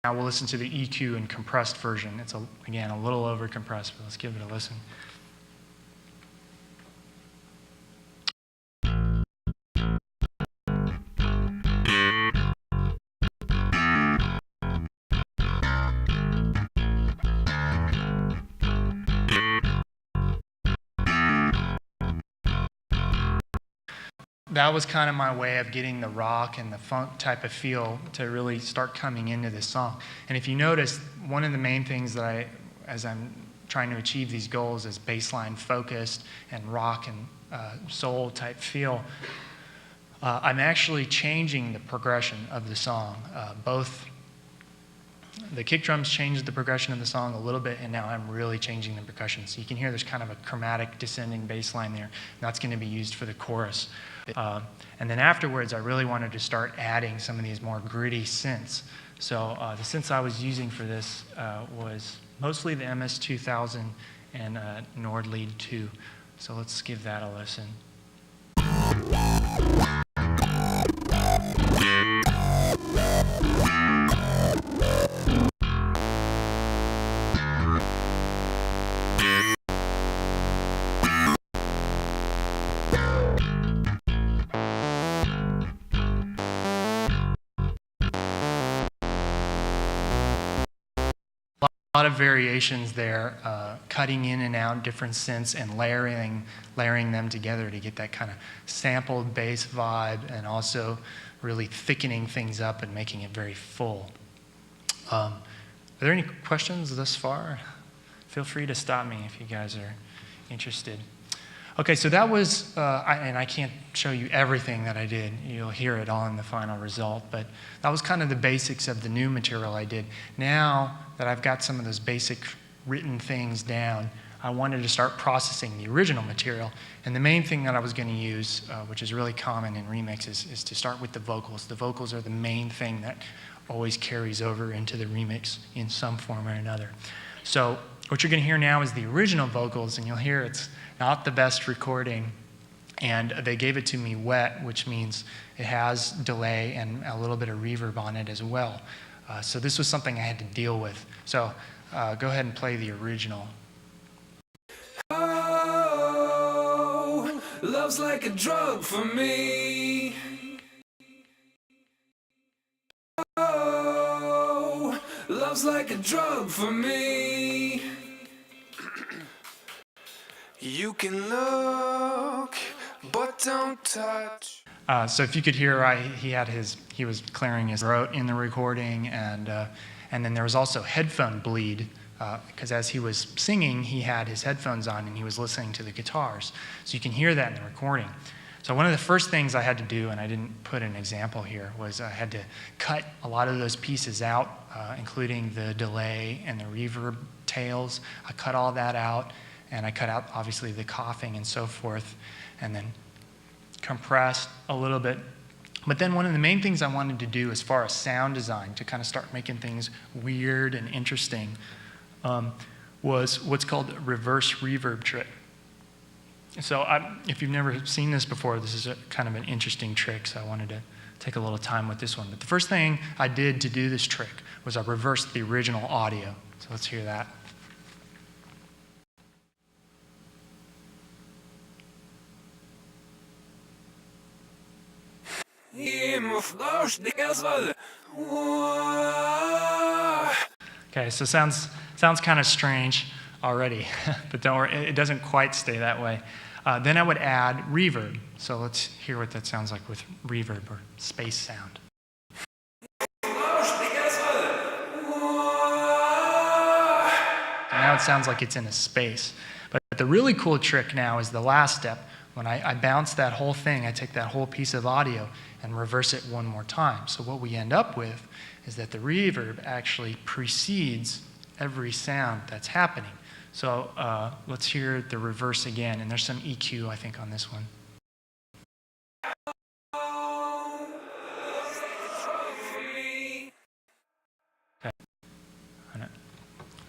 Now we'll listen to the EQ and compressed version. It's, again, a little over compressed, but let's give it a listen. That was kind of my way of getting the rock and the funk type of feel to really start coming into this song. And if you notice, one of the main things that as I'm trying to achieve these goals is baseline focused and rock and soul type feel. I'm actually changing the progression of the song. Both the kick drums changed the progression of the song a little bit, and now I'm really changing the percussion. So you can hear there's kind of a chromatic descending bass line there. And that's going to be used for the chorus. And then afterwards, I really wanted to start adding some of these more gritty synths. So the synths I was using for this was mostly the MS-2000 and Nord Lead 2. So let's give that a listen. A lot of variations there, cutting in and out different synths and layering them together to get that kind of sampled bass vibe, and also really thickening things up and making it very full. Are there any questions thus far? Feel free to stop me if you guys are interested. Okay, so that was, and I can't show you everything that I did. You'll hear it all in the final result, but that was kind of the basics of the new material I did. Now that I've got some of those basic written things down, I wanted to start processing the original material. And the main thing that I was going to use, which is really common in remixes, is to start with the vocals. The vocals are the main thing that always carries over into the remix in some form or another. So what you're going to hear now is the original vocals, and you'll hear it's not the best recording, and they gave it to me wet, which means it has delay and a little bit of reverb on it as well. So this was something I had to deal with. So go ahead and play the original. Oh, love's like a drug for me. Oh, love's like a drug for me. You can look, but don't touch. So if you could hear, he was clearing his throat in the recording, and then there was also headphone bleed, because as he was singing, he had his headphones on and he was listening to the guitars. So you can hear that in the recording. So one of the first things I had to do, and I didn't put an example here, was I had to cut a lot of those pieces out, including the delay and the reverb tails. I cut all that out. And I cut out, obviously, the coughing and so forth, and then compressed a little bit. But then one of the main things I wanted to do as far as sound design, to kind of start making things weird and interesting, was what's called a reverse reverb trick. So if you've never seen this before, this is kind of an interesting trick, so I wanted to take a little time with this one. But the first thing I did to do this trick was I reversed the original audio. So let's hear that. Okay, so sounds kind of strange already, but don't worry, it doesn't quite stay that way. Then I would add reverb. So let's hear what that sounds like with reverb or space sound. Now it sounds like it's in a space. But the really cool trick now is the last step. When I bounce that whole thing, I take that whole piece of audio and reverse it one more time. So what we end up with is that the reverb actually precedes every sound that's happening. So let's hear the reverse again. And there's some EQ, I think, on this one. Okay.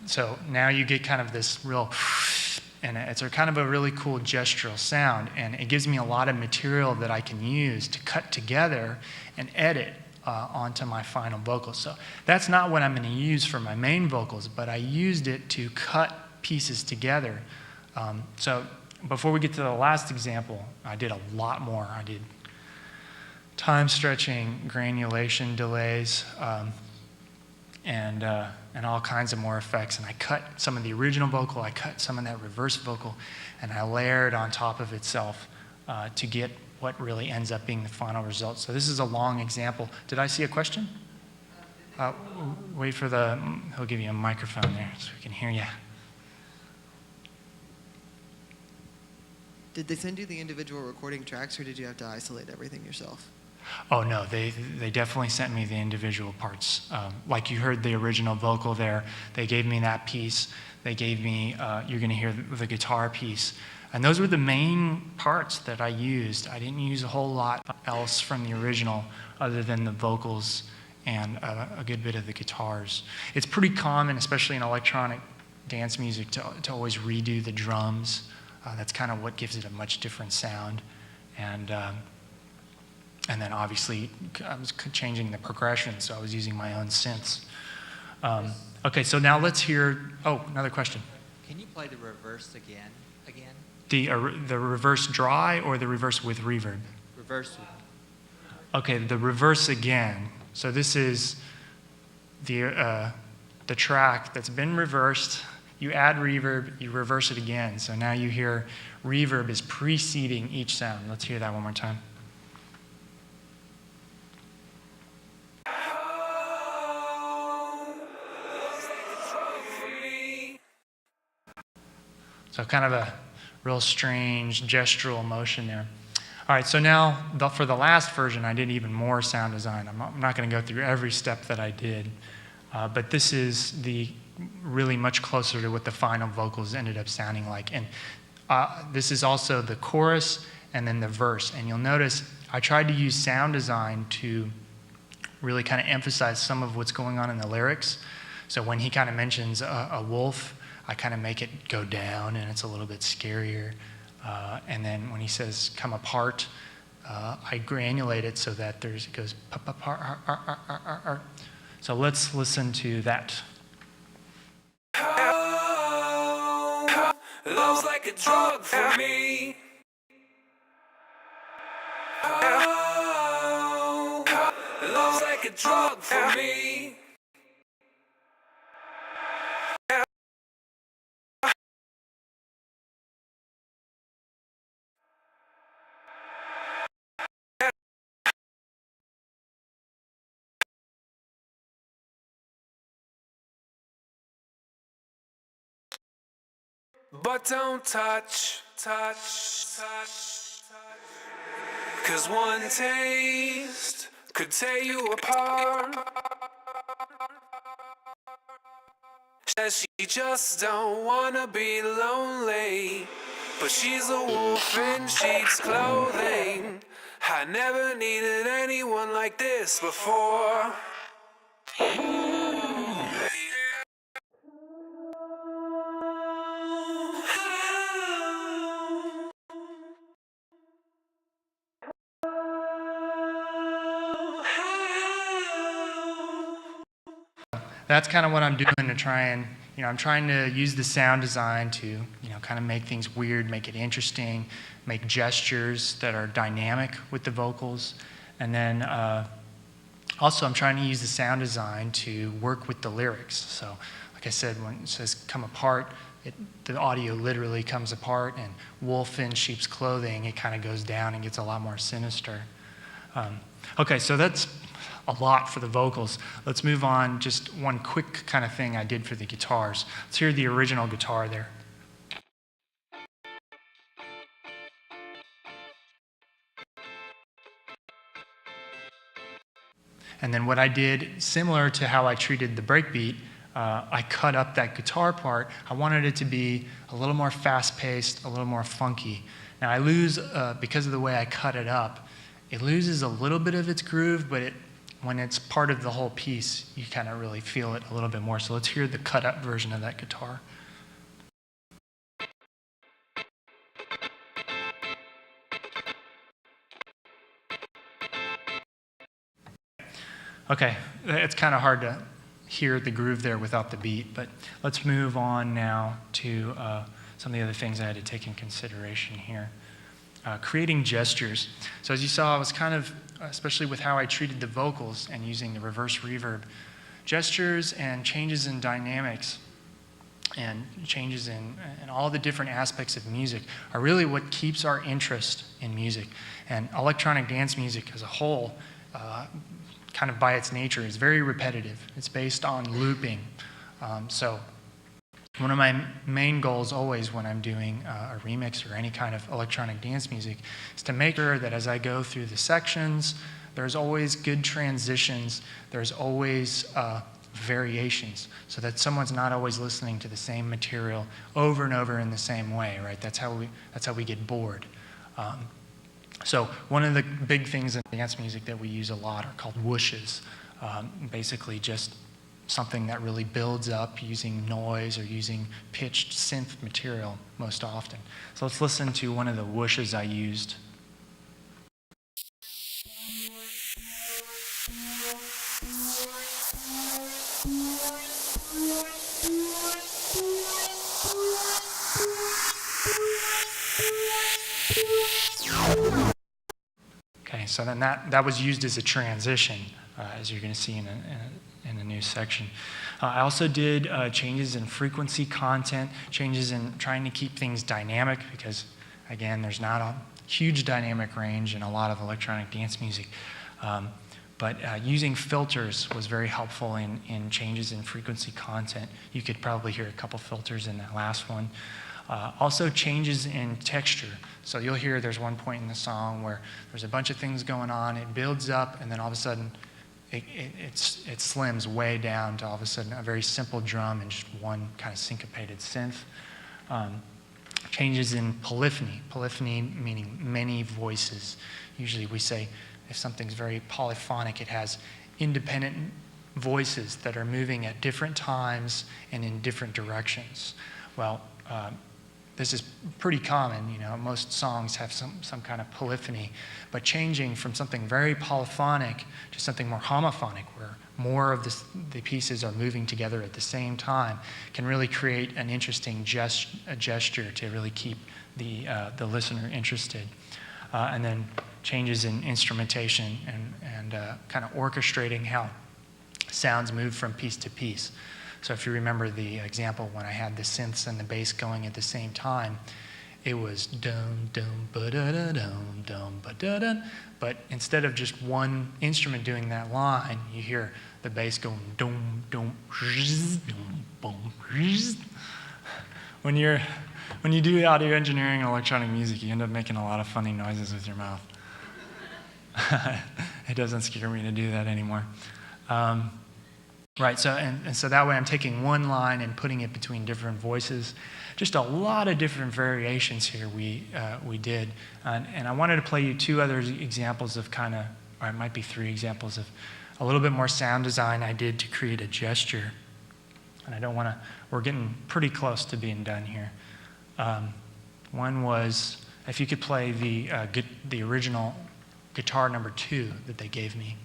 So now you get kind of this real... And it's a kind of a really cool gestural sound, and it gives me a lot of material that I can use to cut together and edit onto my final vocals. So that's not what I'm going to use for my main vocals, but I used it to cut pieces together. So before we get to the last example, I did a lot more. I did time stretching, granulation delays, and all kinds of more effects. And I cut some of the original vocal, I cut some of that reverse vocal, and I layered on top of itself to get what really ends up being the final result. So this is a long example. Did I see a question? Wait for he'll give you a microphone there so we can hear you. Did they send you the individual recording tracks, or did you have to isolate everything yourself? Oh, no, they definitely sent me the individual parts. Like you heard the original vocal there, they gave me that piece. They gave me, you're going to hear the guitar piece. And those were the main parts that I used. I didn't use a whole lot else from the original other than the vocals and a good bit of the guitars. It's pretty common, especially in electronic dance music, to always redo the drums. That's kind of what gives it a much different sound. And then obviously I was changing the progression, so I was using my own synths. Okay, so now let's hear, another question. Can you play the reverse again? The reverse dry or the reverse with reverb? Reverse. Okay, the reverse again. So this is the track that's been reversed. You add reverb, you reverse it again. So now you hear reverb is preceding each sound. Let's hear that one more time. So kind of a real strange gestural motion there. All right, so now for the last version, I did even more sound design. I'm not going to go through every step that I did, but this is really much closer to what the final vocals ended up sounding like. And this is also the chorus and then the verse. And you'll notice I tried to use sound design to really kind of emphasize some of what's going on in the lyrics. So when he kind of mentions a wolf, I kind of make it go down and it's a little bit scarier. And then when he says come apart, I granulate it so that it goes apart. So let's listen to that. Love's like a drug for me. Love's like a drug for me. But don't touch. 'Cause one taste could tear you apart. Says she just don't wanna be lonely, but she's a wolf in sheep's clothing. I never needed anyone like this before. That's kind of what I'm doing to try and, I'm trying to use the sound design to, kind of make things weird, make it interesting, make gestures that are dynamic with the vocals. And then also I'm trying to use the sound design to work with the lyrics. So like I said, when it says come apart, the audio literally comes apart, and wolf in sheep's clothing, it kind of goes down and gets a lot more sinister. Okay, so that's a lot for the vocals. Let's move on. Just one quick kind of thing I did for the guitars. Let's hear the original guitar there. And then what I did, similar to how I treated the breakbeat, I cut up that guitar part. I wanted it to be a little more fast-paced, a little more funky. Now I lose, because of the way I cut it up, it loses a little bit of its groove, but when it's part of the whole piece, you kind of really feel it a little bit more. So let's hear the cut up version of that guitar. Okay, it's kind of hard to hear the groove there without the beat, but let's move on now to some of the other things I had to take in consideration here. Creating gestures. So as you saw, I was kind of, especially with how I treated the vocals and using the reverse reverb, gestures and changes in dynamics and changes in all the different aspects of music are really what keeps our interest in music. And electronic dance music as a whole, kind of by its nature, is very repetitive. It's based on looping. So one of my main goals always when I'm doing a remix or any kind of electronic dance music is to make sure that as I go through the sections, there's always good transitions, there's always variations, so that someone's not always listening to the same material over and over in the same way, right? That's how we get bored. So one of the big things in dance music that we use a lot are called whooshes. Basically just something that really builds up using noise or using pitched synth material most often. So let's listen to one of the whooshes I used. Okay, so then that was used as a transition, as you're going to see in a new section. I also did changes in frequency content, changes in trying to keep things dynamic because, again, there's not a huge dynamic range in a lot of electronic dance music. But using filters was very helpful in changes in frequency content. You could probably hear a couple filters in that last one. Also changes in texture. So you'll hear there's one point in the song where there's a bunch of things going on, it builds up, and then all of a sudden it slims way down to all of a sudden a very simple drum and just one kind of syncopated synth. Changes in polyphony. Polyphony meaning many voices. Usually we say if something's very polyphonic, it has independent voices that are moving at different times and in different directions. Well, this is pretty common, you know, most songs have some kind of polyphony, but changing from something very polyphonic to something more homophonic, where more of the pieces are moving together at the same time, can really create an interesting gesture to really keep the listener interested. And then changes in instrumentation and kind of orchestrating how sounds move from piece to piece. So if you remember the example when I had the synths and the bass going at the same time, it was dum dum ba da da dum dum ba da da. But instead of just one instrument doing that line, you hear the bass going dum dum dum boom. When you do audio engineering and electronic music, you end up making a lot of funny noises with your mouth. It doesn't scare me to do that anymore. Right, so so that way I'm taking one line and putting it between different voices. Just a lot of different variations here we did. And I wanted to play you two other examples of kind of, or it might be three examples of a little bit more sound design I did to create a gesture. And I don't want to, we're getting pretty close to being done here. One was, if you could play the original guitar number 2 that they gave me.